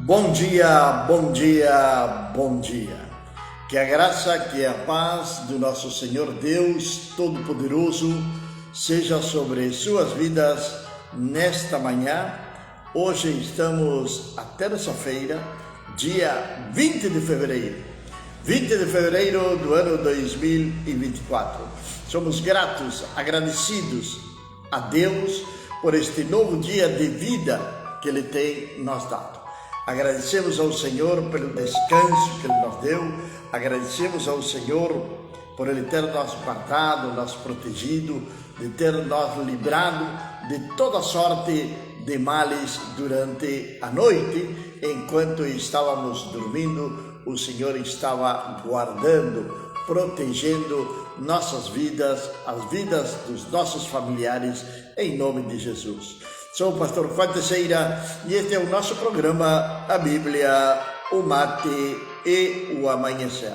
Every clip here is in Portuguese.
Bom dia, bom dia, bom dia. Que a graça, que a paz do nosso Senhor Deus Todo-Poderoso seja sobre suas vidas nesta manhã. Hoje estamos a terça-feira, dia 20 de fevereiro. 20 de fevereiro do ano 2024. Somos gratos, agradecidos a Deus por este novo dia de vida que Ele tem nos dado. Agradecemos ao Senhor pelo descanso que Ele nos deu, agradecemos ao Senhor por Ele ter nos guardado, nos protegido, de ter nos livrado de toda sorte de males durante a noite. Enquanto estávamos dormindo, o Senhor estava guardando, protegendo nossas vidas, as vidas dos nossos familiares, em nome de Jesus. Sou o pastor Juan Teixeira e este é o nosso programa, a Bíblia, o Mate e o Amanhecer,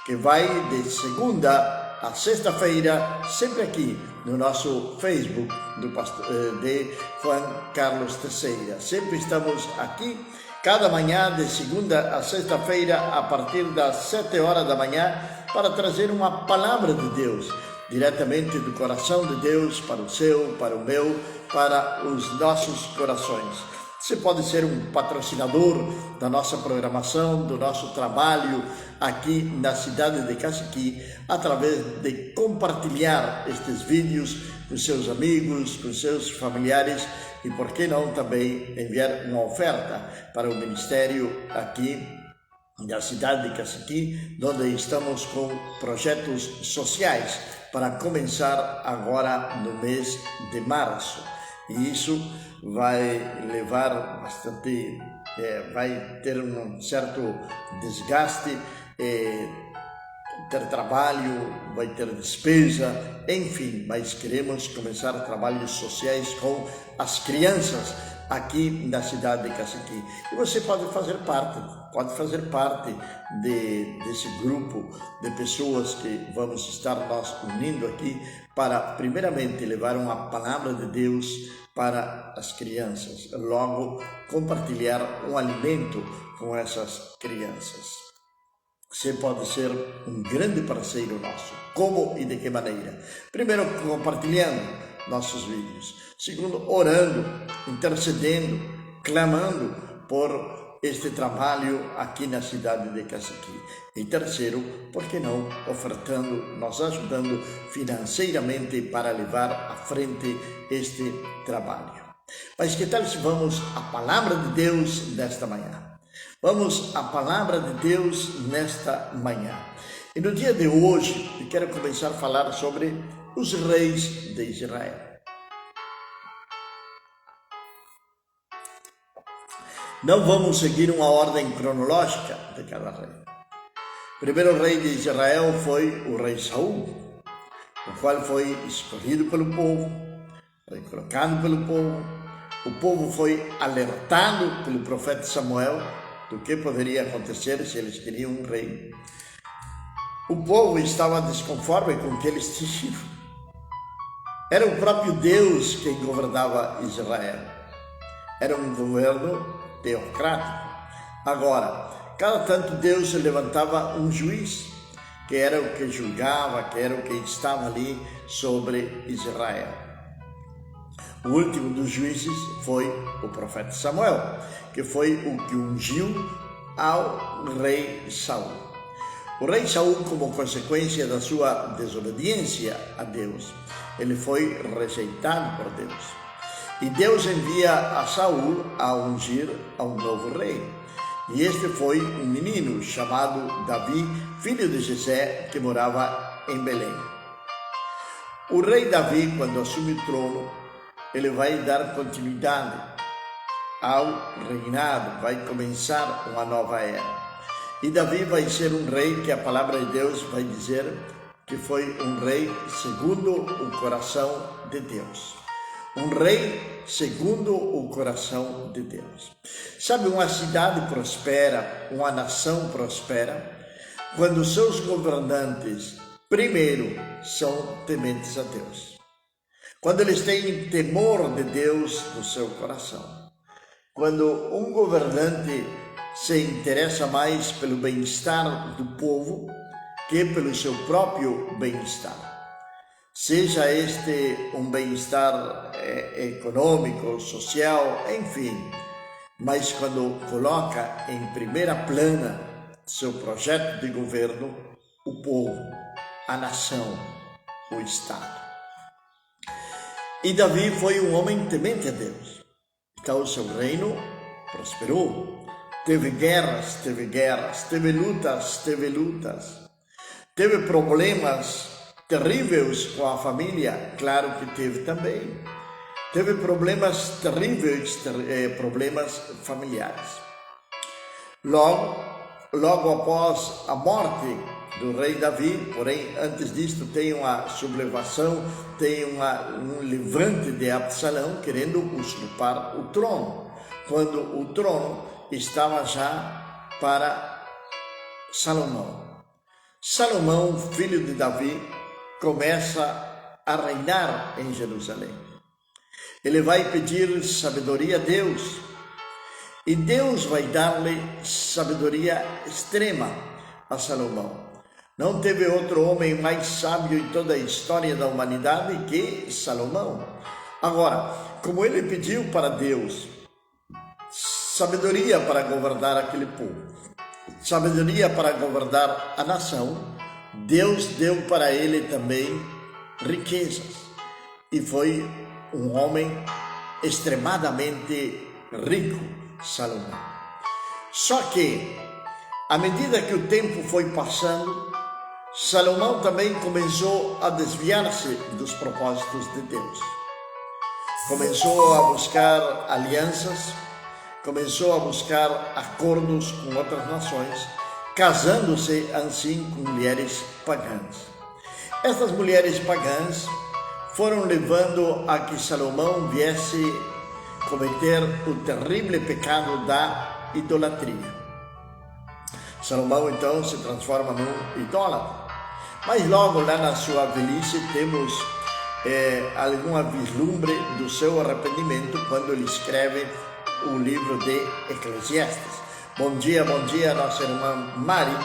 que vai de segunda a sexta-feira, sempre aqui no nosso Facebook do pastor, de Juan Carlos Teixeira. Sempre estamos aqui, cada manhã, de segunda a sexta-feira, a partir das 7 horas da manhã, para trazer uma palavra de Deus, diretamente do coração de Deus para o seu, para o meu, para os nossos corações. Você pode ser um patrocinador da nossa programação, do nosso trabalho aqui na cidade de Caciqui, através de compartilhar estes vídeos com seus amigos, com seus familiares e, por que não, também enviar uma oferta para o ministério aqui da cidade de Caciqui, onde estamos com projetos sociais para começar agora no mês de março. E isso vai levar bastante, vai ter um certo desgaste, ter trabalho, vai ter despesa, enfim, mas queremos começar trabalhos sociais com as crianças aqui na cidade de Caciqui. E você pode fazer parte desse grupo de pessoas que vamos estar nós unindo aqui para, primeiramente, levar uma palavra de Deus para as crianças, logo compartilhar um alimento com essas crianças. Você pode ser um grande parceiro nosso. Como e de que maneira? Primeiro, compartilhando nossos vídeos. Segundo, orando, intercedendo, clamando por este trabalho aqui na cidade de Caciqui. E terceiro, por que não, ofertando, nos ajudando financeiramente para levar à frente este trabalho. Mas que tal se vamos à palavra de Deus nesta manhã? Vamos à palavra de Deus nesta manhã. E no dia de hoje, eu quero começar a falar sobre os reis de Israel. Não vamos seguir uma ordem cronológica de cada rei. O primeiro rei de Israel foi o rei Saul, o qual foi escolhido pelo povo, foi colocado pelo povo. O povo foi alertado pelo profeta Samuel do que poderia acontecer se eles queriam um rei. O povo estava desconforme com o que eles tinham. Era o próprio Deus quem governava Israel. Era um governo teocrático. Agora, cada tanto Deus levantava um juiz, que era o que julgava, que era o que estava ali sobre Israel. O último dos juízes foi o profeta Samuel, que foi o que ungiu ao rei Saul. O rei Saul, como consequência da sua desobediência a Deus, ele foi rejeitado por Deus. E Deus envia a Saul a ungir a um novo rei. E este foi um menino chamado Davi, filho de Jessé, que morava em Belém. O rei Davi, quando assume o trono, ele vai dar continuidade ao reinado, vai começar uma nova era. E Davi vai ser um rei que a palavra de Deus vai dizer que foi um rei segundo o coração de Deus. Um rei segundo o coração de Deus. Sabe, uma cidade prospera, uma nação prospera, quando seus governantes, primeiro, são tementes a Deus. Quando eles têm temor de Deus no seu coração. quando um governante se interessa mais pelo bem-estar do povo que pelo seu próprio bem-estar. Seja este um bem-estar econômico, social, enfim, mas quando coloca em primeira plana seu projeto de governo, o povo, a nação, o Estado. E Davi foi um homem temente a Deus. Então o seu reino prosperou. Teve guerras, teve lutas, teve problemas terríveis com a família, claro que teve também. Teve problemas terríveis, problemas familiares. Logo após a morte do rei Davi, porém antes disto tem uma sublevação, tem um levante de Absalão querendo usurpar o trono, quando o trono estava já para Salomão. Salomão, filho de Davi, começa a reinar em Jerusalém. Ele vai pedir sabedoria a Deus, e Deus vai dar-lhe sabedoria extrema a Salomão. Não teve outro homem mais sábio em toda a história da humanidade que Salomão. Agora, como ele pediu para Deus sabedoria para governar aquele povo, sabedoria para governar a nação, Deus deu para ele também riquezas. E foi um homem extremadamente rico, Salomão. Só que, à medida que o tempo foi passando, Salomão também começou a desviar-se dos propósitos de Deus. Começou a buscar alianças, começou a buscar acordos com outras nações, casando-se assim com mulheres pagãs. Estas mulheres pagãs foram levando a que Salomão viesse cometer o terrível pecado da idolatria. Salomão então se transforma num idólatra. Mas logo lá na sua velhice temos alguma vislumbre do seu arrependimento quando ele escreve o livro de Eclesiastes. Bom dia, nossa irmã Mari,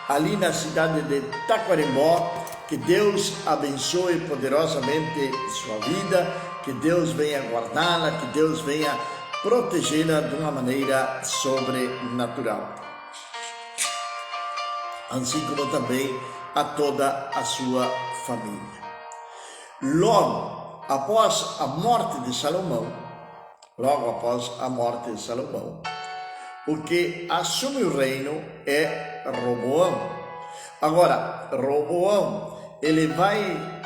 ali na cidade de Taquarembó. Que Deus abençoe poderosamente sua vida, que Deus venha guardá-la, que Deus venha protegê-la de uma maneira sobrenatural. Assim como também a toda a sua família. Logo após a morte de Salomão, o que assume o reino é Roboão. Agora, Roboão, ele vai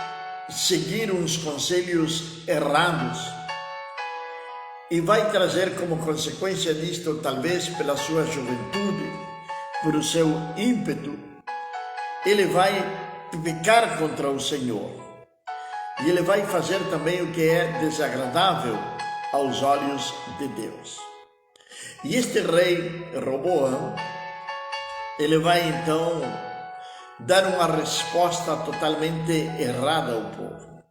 seguir uns conselhos errados e vai trazer como consequência disto, talvez pela sua juventude, por o seu ímpeto, ele vai pecar contra o Senhor. E ele vai fazer também o que é desagradável aos olhos de Deus. E este rei Roboão, ele vai então dar uma resposta totalmente errada ao povo.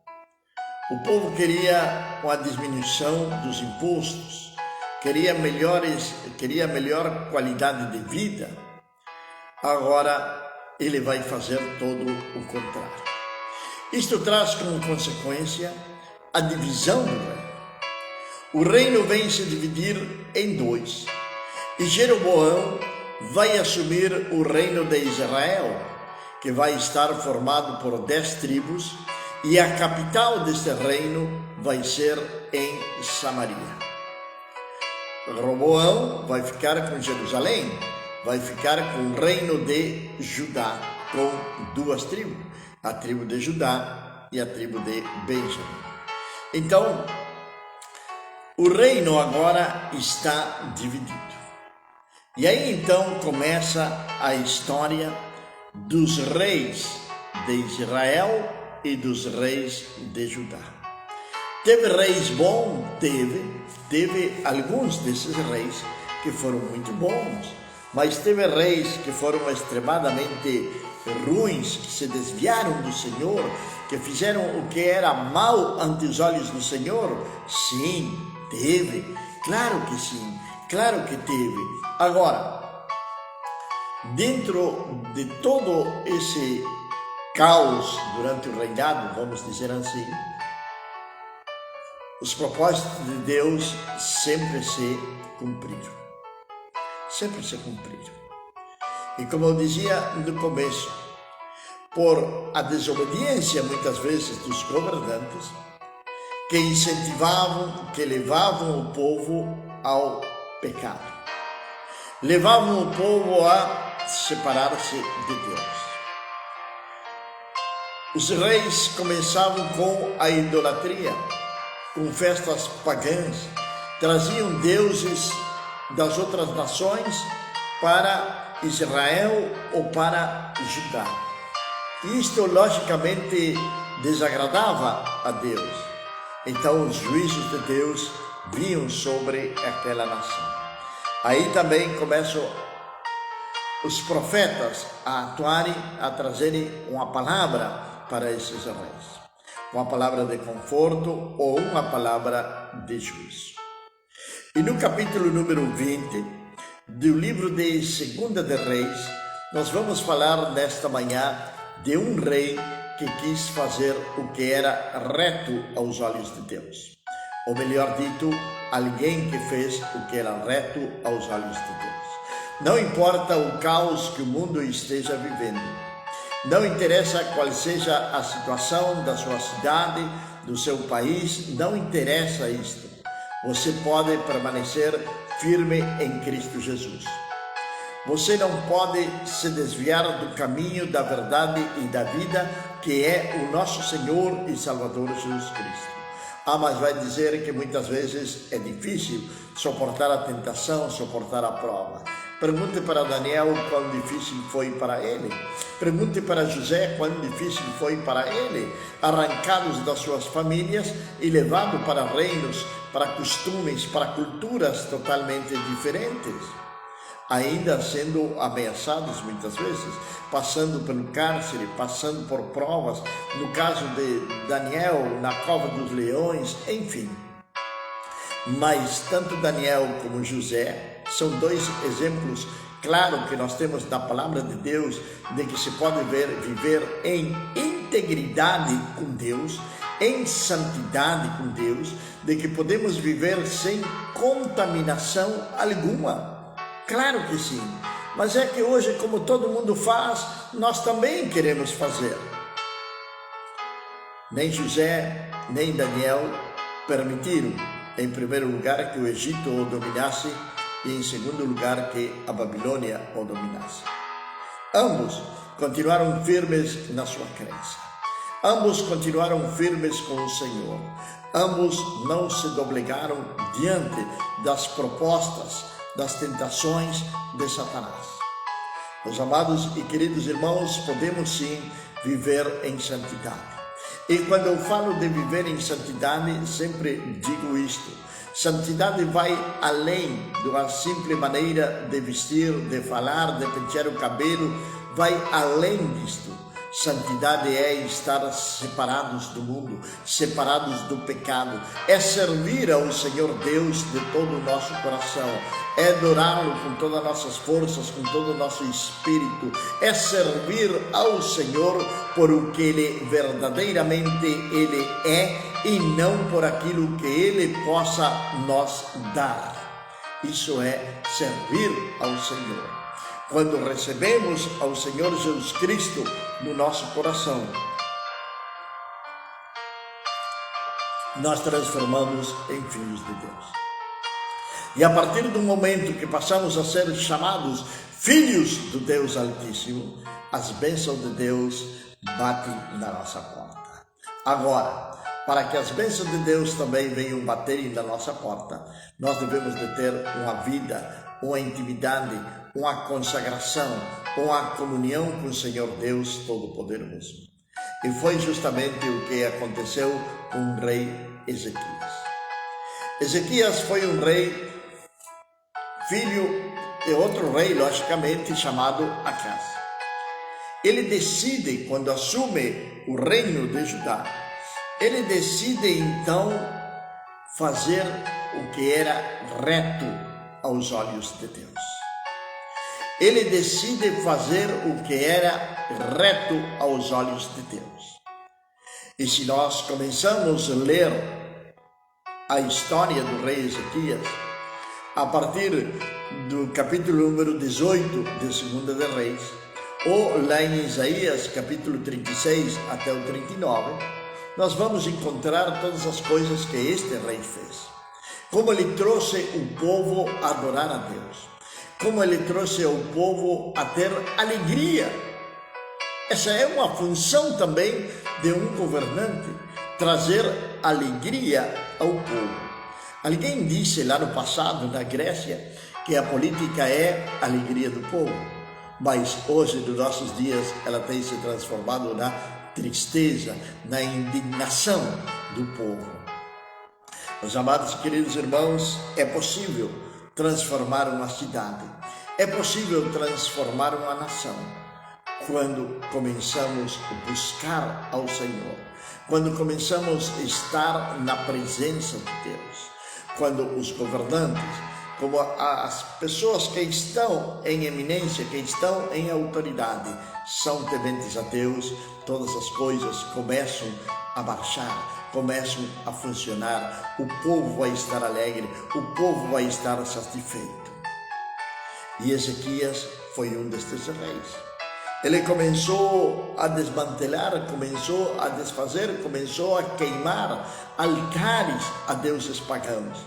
O povo queria uma diminuição dos impostos, queria melhor qualidade de vida. Agora ele vai fazer todo o contrário. Isto traz como consequência a divisão do reino. O reino vem se dividir em dois, e Jeroboão vai assumir o reino de Israel, que vai estar formado por 10 tribos, e a capital deste reino vai ser em Samaria. Roboão vai ficar com Jerusalém, vai ficar com o reino de Judá, com 2 tribos, a tribo de Judá e a tribo de Benjamim. Então, o reino agora está dividido. E aí então começa a história dos reis de Israel e dos reis de Judá. Teve reis bons? Teve alguns desses reis que foram muito bons, mas teve reis que foram extremadamente ruins, que se desviaram do Senhor, que fizeram o que era mal ante os olhos do Senhor? Sim, teve, claro que sim. Claro que teve. Agora, dentro de todo esse caos durante o reinado, vamos dizer assim, os propósitos de Deus sempre se cumpriram. Sempre se cumpriram. E como eu dizia no começo, por a desobediência muitas vezes dos governantes, que incentivavam, que levavam o povo ao pecado. Levavam o povo a separar-se de Deus. Os reis começavam com a idolatria, com festas pagãs, traziam deuses das outras nações para Israel ou para Judá. Isto logicamente desagradava a Deus. Então os juízos de Deus vinham sobre aquela nação. Aí também começam os profetas a atuarem, a trazerem uma palavra para esses reis. Uma palavra de conforto ou uma palavra de juízo. E no capítulo número 20 do livro de 2 de Reis, nós vamos falar nesta manhã de um rei que quis fazer o que era reto aos olhos de Deus. Ou melhor dito, alguém que fez o que era reto aos olhos de Deus. Não importa o caos que o mundo esteja vivendo, não interessa qual seja a situação da sua cidade, do seu país, não interessa isto. Você pode permanecer firme em Cristo Jesus. Você não pode se desviar do caminho da verdade e da vida, que é o nosso Senhor e Salvador Jesus Cristo. Mas vai dizer que muitas vezes é difícil suportar a tentação, suportar a prova. Pergunte para Daniel quão difícil foi para ele. Pergunte para José quão difícil foi para ele, arrancados das suas famílias e levado para reinos, para costumes, para culturas totalmente diferentes. Ainda sendo ameaçados muitas vezes, passando pelo cárcere, passando por provas, no caso de Daniel, na cova dos leões, enfim. Mas tanto Daniel como José são dois exemplos claros que nós temos da palavra de Deus, de que se pode viver em integridade com Deus, em santidade com Deus, de que podemos viver sem contaminação alguma. Claro que sim, mas é que hoje, como todo mundo faz, nós também queremos fazer. Nem José, nem Daniel permitiram, em primeiro lugar, que o Egito o dominasse e, em segundo lugar, que a Babilônia o dominasse. Ambos continuaram firmes na sua crença. Ambos continuaram firmes com o Senhor. Ambos não se doblegaram diante das propostas, das tentações de Satanás. Meus amados e queridos irmãos, podemos sim viver em santidade. E quando eu falo de viver em santidade, sempre digo isto: santidade vai além de uma simples maneira de vestir, de falar, de pentear o cabelo, vai além disto. Santidade é estar separados do mundo, separados do pecado, é servir ao Senhor Deus de todo o nosso coração, é adorá-lo com todas as nossas forças, com todo o nosso espírito, é servir ao Senhor por o que Ele verdadeiramente Ele é e não por aquilo que Ele possa nos dar. Isso é servir ao Senhor. Quando recebemos ao Senhor Jesus Cristo no nosso coração, nós transformamos em filhos de Deus. E a partir do momento que passamos a ser chamados filhos do Deus Altíssimo, as bênçãos de Deus batem na nossa porta. Agora, para que as bênçãos de Deus também venham baterem na nossa porta, nós devemos de ter uma vida, uma intimidade, uma consagração, uma comunhão com o Senhor Deus Todo-Poderoso. E foi justamente o que aconteceu com o rei Ezequias. Ezequias foi um rei, filho de outro rei, logicamente, chamado Acaz. Ele decide, quando assume o reino de Judá, ele decide então fazer o que era reto aos olhos de Deus. Ele decide fazer o que era reto aos olhos de Deus. E se nós começamos a ler a história do rei Ezequias, a partir do capítulo número 18 de 2 de Reis, ou lá em Isaías, capítulo 36 até o 39, nós vamos encontrar todas as coisas que este rei fez. Como ele trouxe o povo a adorar a Deus. Como ele trouxe o povo a ter alegria. Essa é uma função também de um governante, trazer alegria ao povo. Alguém disse lá no passado, na Grécia, que a política é a alegria do povo, mas hoje, nos nossos dias, ela tem se transformado na tristeza, na indignação do povo. Meus amados e queridos irmãos, é possível transformar uma cidade, é possível transformar uma nação, quando começamos a buscar ao Senhor, quando começamos a estar na presença de Deus, quando os governantes, como as pessoas que estão em eminência, que estão em autoridade, são tementes a Deus, todas as coisas começam a marchar, começam a funcionar, o povo vai estar alegre, o povo vai estar satisfeito. E Ezequias foi um destes reis. Ele começou a desmantelar, começou a desfazer, começou a queimar altares a deuses pagãos.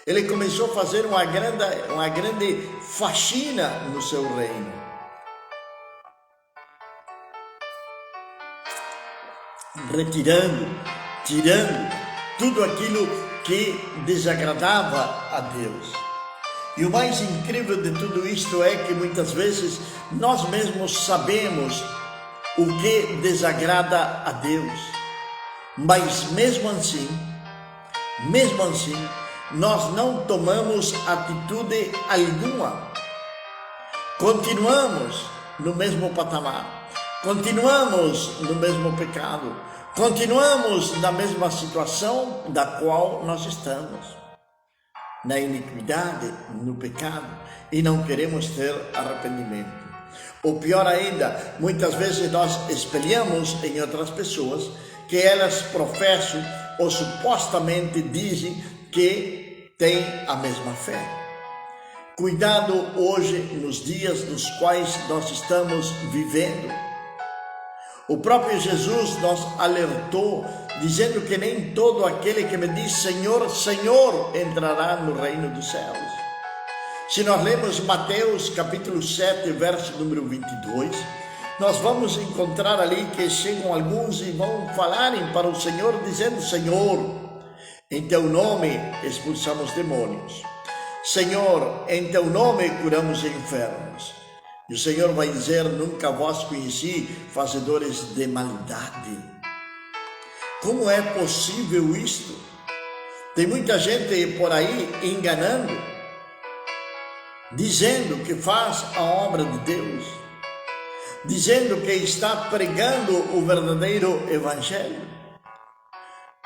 Ele começou a fazer uma grande faxina no seu reino. Tirando tudo aquilo que desagradava a Deus. E o mais incrível de tudo isto é que muitas vezes nós mesmos sabemos o que desagrada a Deus, mas mesmo assim, nós não tomamos atitude alguma. Continuamos no mesmo patamar, continuamos no mesmo pecado, continuamos na mesma situação da qual nós estamos. Na iniquidade, no pecado, e não queremos ter arrependimento. Ou pior ainda, muitas vezes nós espelhamos em outras pessoas que elas professam ou supostamente dizem que têm a mesma fé. Cuidado hoje nos dias nos quais nós estamos vivendo. O próprio Jesus nos alertou, dizendo que nem todo aquele que me diz Senhor, Senhor, entrará no reino dos céus. Se nós lemos Mateus capítulo 7, verso número 22, nós vamos encontrar ali que chegam alguns e vão falarem para o Senhor, dizendo, Senhor, em teu nome expulsamos demônios. Senhor, em teu nome curamos enfermos. E o Senhor vai dizer, nunca vos conheci, fazedores de maldade. Como é possível isto? Tem muita gente por aí enganando, dizendo que faz a obra de Deus, dizendo que está pregando o verdadeiro evangelho.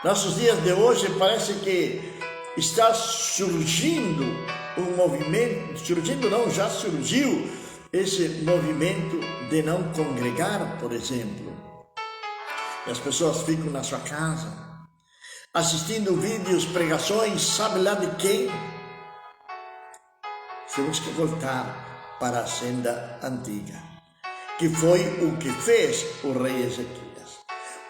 Nossos dias de hoje parece que está surgindo um movimento, já surgiu esse movimento de não congregar, por exemplo. E as pessoas ficam na sua casa, assistindo vídeos, pregações, sabe lá de quem? Temos que voltar para a senda antiga, que foi o que fez o rei Ezequias.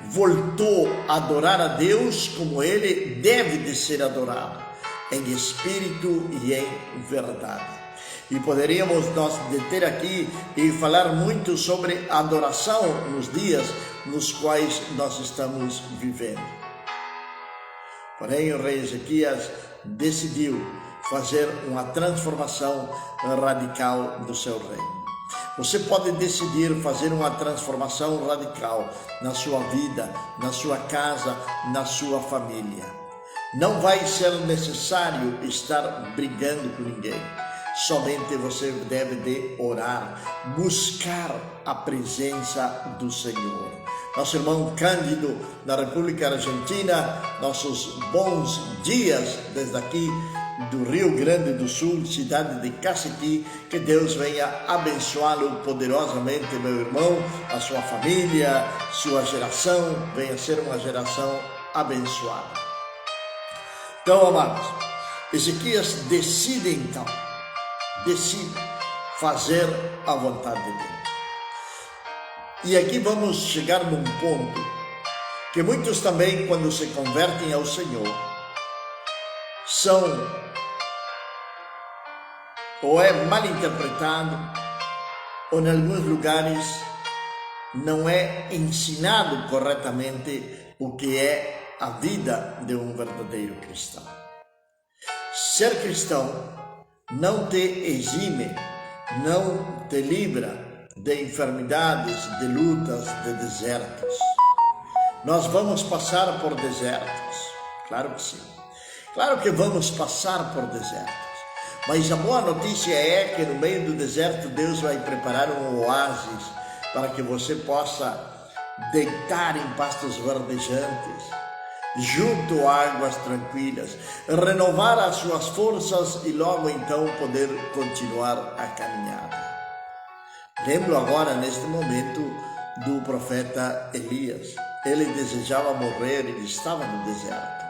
Voltou a adorar a Deus como ele deve de ser adorado, em espírito e em verdade. E poderíamos nos deter aqui e falar muito sobre adoração nos dias nos quais nós estamos vivendo. Porém, o rei Ezequias decidiu fazer uma transformação radical do seu reino. Você pode decidir fazer uma transformação radical na sua vida, na sua casa, na sua família. Não vai ser necessário estar brigando com ninguém. Somente você deve de orar, buscar a presença do Senhor. Nosso irmão Cândido, da República Argentina, nossos bons dias desde aqui, do Rio Grande do Sul, cidade de Cacequi. Que Deus venha abençoá-lo poderosamente, meu irmão, a sua família, sua geração, venha ser uma geração abençoada. Então, amados, Ezequias decide fazer a vontade de Deus. E aqui vamos chegar num ponto que muitos também, quando se convertem ao Senhor, são ou é mal interpretado, ou em alguns lugares não é ensinado corretamente o que é a vida de um verdadeiro cristão. Ser cristão não te exime, não te livra de enfermidades, de lutas, de desertos. Nós vamos passar por desertos, claro que sim. Claro que vamos passar por desertos. Mas a boa notícia é que no meio do deserto Deus vai preparar um oásis para que você possa deitar em pastos verdejantes, junto a águas tranquilas, renovar as suas forças e logo então poder continuar a caminhada. Lembro agora, neste momento, do profeta Elias. Ele desejava morrer e estava no deserto.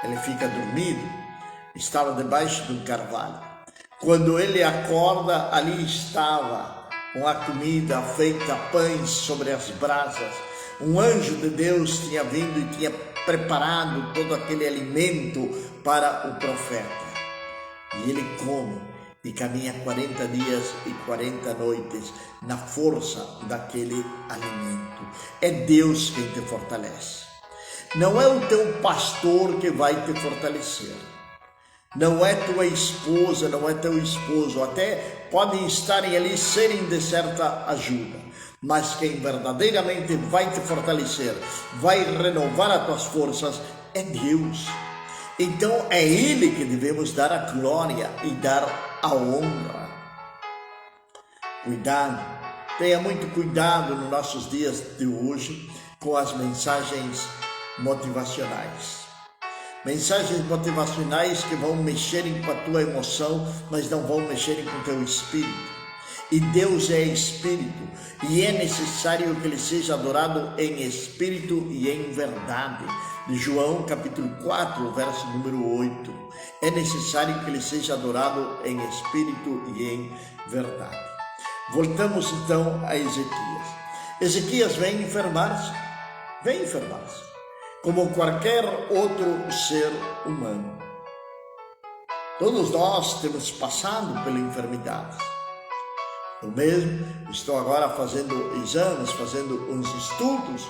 Ele fica dormido, estava debaixo de um carvalho. Quando ele acorda, ali estava uma comida feita, pães sobre as brasas. Um anjo de Deus tinha vindo e tinha preparado todo aquele alimento para o profeta. E ele come e caminha 40 dias e 40 noites na força daquele alimento. É Deus quem te fortalece. Não é o teu pastor que vai te fortalecer. Não é tua esposa, não é teu esposo. Até podem estarem ali, serem de certa ajuda. Mas quem verdadeiramente vai te fortalecer, vai renovar as tuas forças, é Deus. Então é Ele que devemos dar a glória e dar a honra. Cuidado, tenha muito cuidado nos nossos dias de hoje com as mensagens motivacionais. Mensagens motivacionais que vão mexerem com a tua emoção, mas não vão mexerem com o teu espírito. E Deus é espírito, e é necessário que Ele seja adorado em espírito e em verdade. De João capítulo 4, verso número 8. É necessário que Ele seja adorado em espírito e em verdade. Voltamos então a Ezequias. Ezequias vem enfermar-se, como qualquer outro ser humano. Todos nós temos passado pela enfermidade. Eu mesmo estou agora fazendo exames, fazendo uns estudos,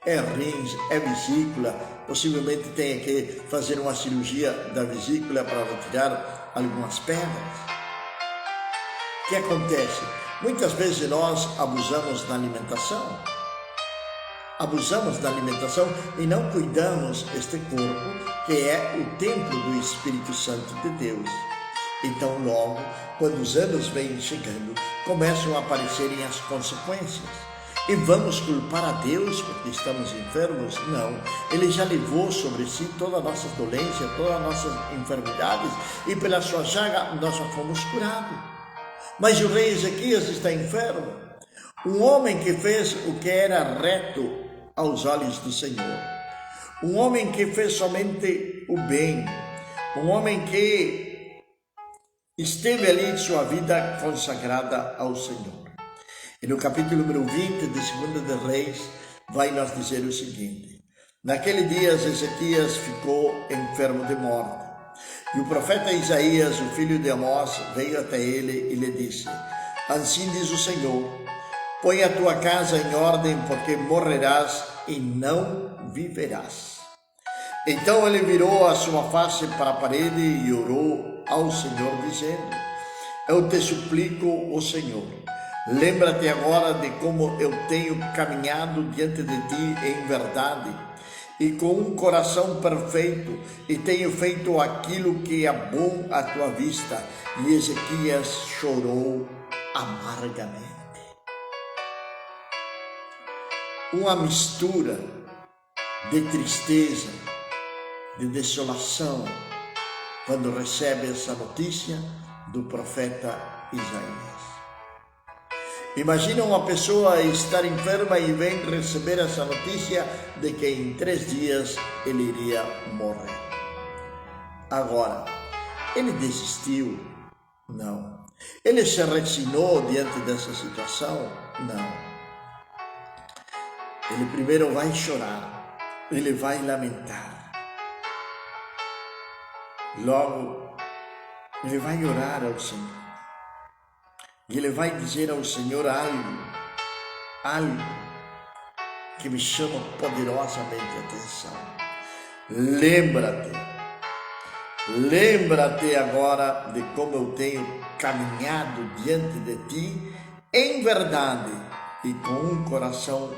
é rins, é vesícula, possivelmente tenha que fazer uma cirurgia da vesícula para retirar algumas pedras. O que acontece? Muitas vezes nós abusamos da alimentação e não cuidamos deste corpo que é o templo do Espírito Santo de Deus. Então logo, quando os anos vêm chegando, começam a aparecerem as consequências. E vamos culpar a Deus porque estamos enfermos? Não, Ele já levou sobre si todas as nossas dolências, todas as nossas enfermidades, e pela sua chaga nós já fomos curados. Mas o rei Ezequias está enfermo. Um homem que fez o que era reto aos olhos do Senhor. Um homem que fez somente o bem. Um homem que esteve ali em sua vida consagrada ao Senhor. E no capítulo número 20 de 2 de Reis, vai nos dizer o seguinte: naquele dia Ezequias ficou enfermo de morte. E o profeta Isaías, o filho de Amós, veio até ele e lhe disse: assim diz o Senhor, põe a tua casa em ordem, porque morrerás e não viverás. Então ele virou a sua face para a parede e orou ao Senhor, dizendo: eu te suplico, ó Senhor, lembra-te agora de como eu tenho caminhado diante de ti em verdade e com um coração perfeito, e tenho feito aquilo que é bom à tua vista. E Ezequias chorou amargamente. Uma mistura de tristeza, de desolação, quando recebe essa notícia do profeta Isaías. Imagina uma pessoa estar enferma e vem receber essa notícia de que em 3 dias ele iria morrer. Agora, ele desistiu? Não. Ele se resignou diante dessa situação? Não. Ele primeiro vai chorar, ele vai lamentar. Logo, ele vai orar ao Senhor. E ele vai dizer ao Senhor algo que me chama poderosamente a atenção. Lembra-te agora de como eu tenho caminhado diante de ti em verdade e com um coração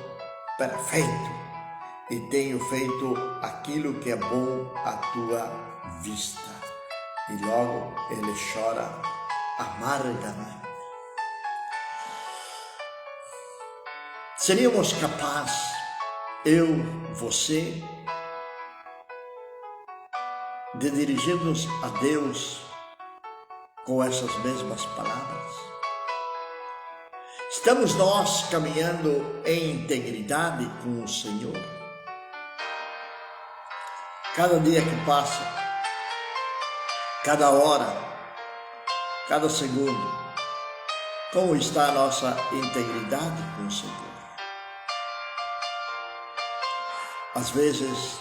perfeito, e tenho feito aquilo que é bom à tua vista. E logo ele chora amargamente. Seríamos capazes, eu, você, de dirigirmos a Deus com essas mesmas palavras? Estamos nós caminhando em integridade com o Senhor? Cada dia que passa, cada hora, cada segundo, como está a nossa integridade com o Senhor? Às vezes,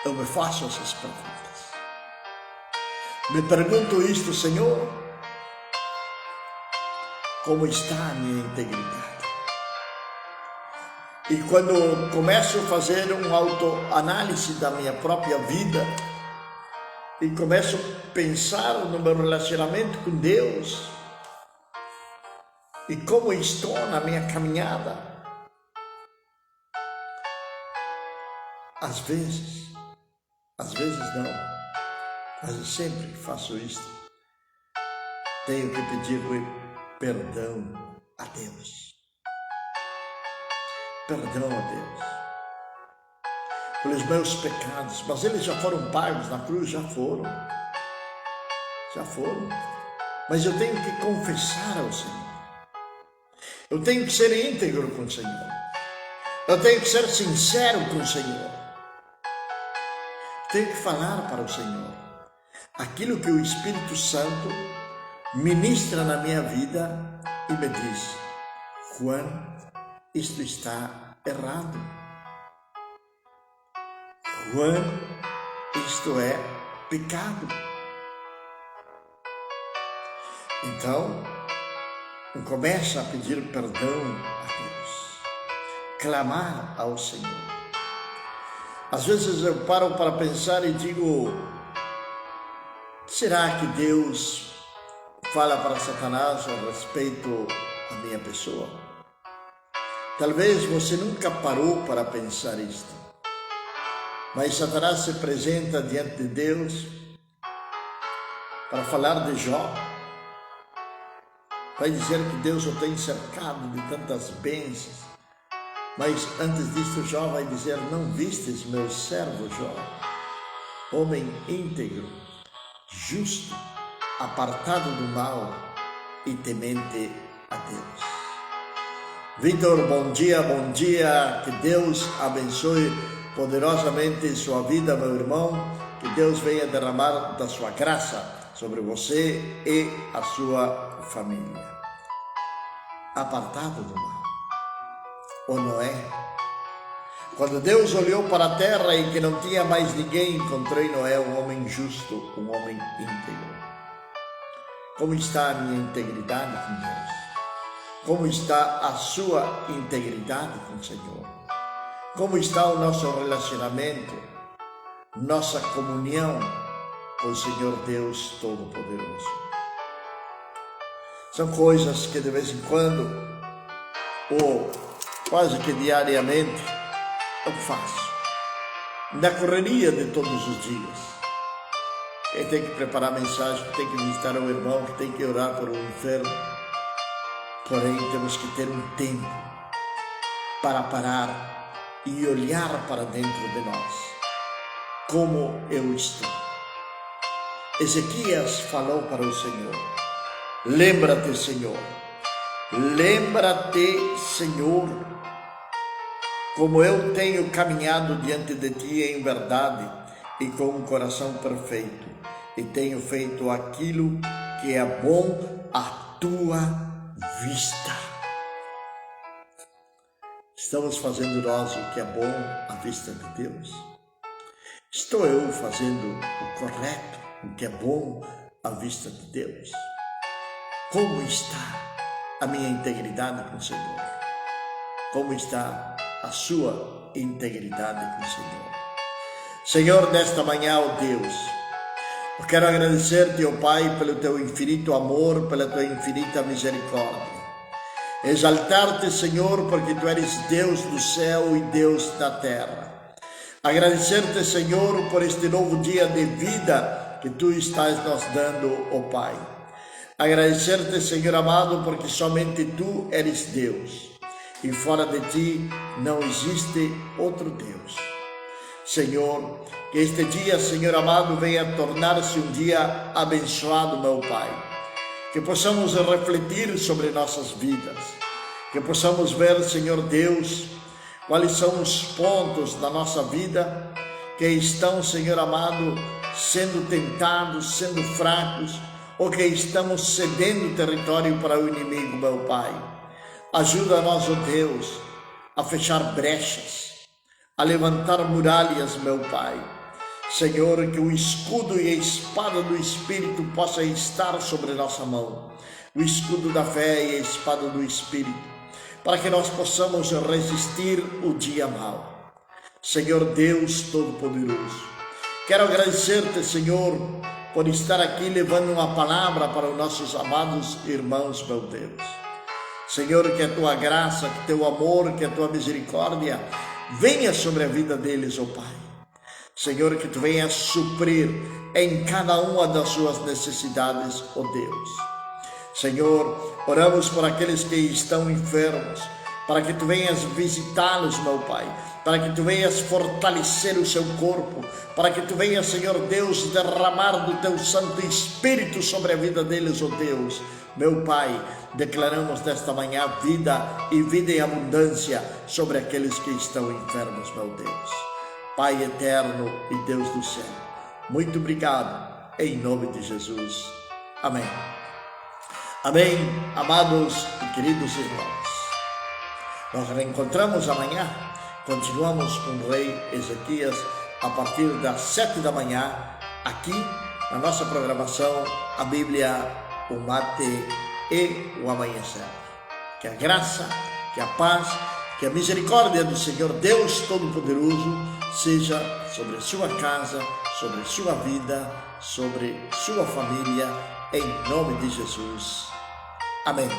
eu me faço essas perguntas. Me pergunto isto, Senhor, como está a minha integridade? E quando começo a fazer uma autoanálise da minha própria vida e começo a pensar no meu relacionamento com Deus e como estou na minha caminhada, às vezes não, mas eu sempre faço isso. Tenho que pedir perdão a Deus. Perdão a Deus pelos meus pecados, mas eles já foram pagos na cruz, já foram. Mas eu tenho que confessar ao Senhor. Eu tenho que ser íntegro com o Senhor. Eu tenho que ser sincero com o Senhor. Tenho que falar para o Senhor aquilo que o Espírito Santo ministra na minha vida e me diz: Juan, isto está errado. Juan, isto é pecado. Então, começa a pedir perdão a Deus, clamar ao Senhor. Às vezes eu paro para pensar e digo: será que Deus fala para Satanás a respeito da minha pessoa? Talvez você nunca parou para pensar isto, mas Satanás se apresenta diante de Deus para falar de Jó. Vai dizer que Deus o tem cercado de tantas bênçãos. Mas antes disso, Jó vai dizer: não vistes meu servo Jó, homem íntegro, justo, apartado do mal e temente a Deus. Vitor, bom dia, que Deus abençoe poderosamente sua vida, meu irmão, que Deus venha derramar da sua graça sobre você e a sua família. Apartado do mal. Ou Noé, quando Deus olhou para a terra e que não tinha mais ninguém, encontrou em Noé um homem justo, um homem íntegro. Como está a minha integridade com Deus? Como está a sua integridade com o Senhor? Como está o nosso relacionamento, nossa comunhão com o Senhor Deus Todo-Poderoso? São coisas que de vez em quando, ou quase que diariamente, eu faço. Na correria de todos os dias. Quem tem que preparar mensagem, que tem que visitar o irmão, que tem que orar por um enfermo. Porém, temos que ter um tempo para parar e olhar para dentro de nós. Como eu estou? Ezequias falou para o Senhor: lembra-te, Senhor, lembra-te, Senhor, como eu tenho caminhado diante de ti em verdade e com um coração perfeito, e tenho feito aquilo que é bom à tua vista. Estamos fazendo nós o que é bom à vista de Deus? Estou eu fazendo o correto, o que é bom à vista de Deus? Como está a minha integridade com o Senhor? Como está a sua integridade com o Senhor? Senhor, nesta manhã, ó Deus, eu quero agradecer-te, ó Pai, pelo teu infinito amor, pela tua infinita misericórdia. Exaltar-te, Senhor, porque tu eres Deus do céu e Deus da terra. Agradecer-te, Senhor, por este novo dia de vida que tu estás nos dando, ó Pai. Agradecer-te, Senhor amado, porque somente tu eres Deus e fora de ti não existe outro Deus. Senhor, que este dia, Senhor amado, venha tornar-se um dia abençoado, meu Pai. Que possamos refletir sobre nossas vidas, que possamos ver, Senhor Deus, quais são os pontos da nossa vida que estão, Senhor amado, sendo tentados, sendo fracos, ou que estamos cedendo território para o inimigo, meu Pai. Ajuda-nos, ó Deus, a fechar brechas, a levantar muralhas, meu Pai. Senhor, que o escudo e a espada do Espírito possa estar sobre nossa mão, o escudo da fé e a espada do Espírito, para que nós possamos resistir o dia mau. Senhor Deus Todo-Poderoso, quero agradecer-te, Senhor, por estar aqui levando uma palavra para os nossos amados irmãos, meu Deus. Senhor, que a tua graça, que teu amor, que a tua misericórdia venha sobre a vida deles, ó Pai. Senhor, que tu venha suprir em cada uma das suas necessidades, ó Deus. Senhor, oramos por aqueles que estão enfermos, para que tu venhas visitá-los, meu Pai, para que tu venhas fortalecer o seu corpo, para que tu venhas, Senhor Deus, derramar do teu Santo Espírito sobre a vida deles, ó Deus. Meu Pai, declaramos nesta manhã vida e vida em abundância sobre aqueles que estão enfermos, meu Deus. Pai eterno e Deus do céu, muito obrigado, em nome de Jesus. Amém. Amém, amados e queridos irmãos. Nós reencontramos amanhã, continuamos com o rei Ezequias a partir das 7 da manhã, aqui na nossa programação, a Bíblia, o Mate e o Amanhecer. Que a graça, que a paz, que a misericórdia do Senhor Deus Todo-Poderoso seja sobre a sua casa, sobre a sua vida, sobre sua família, em nome de Jesus. Amém.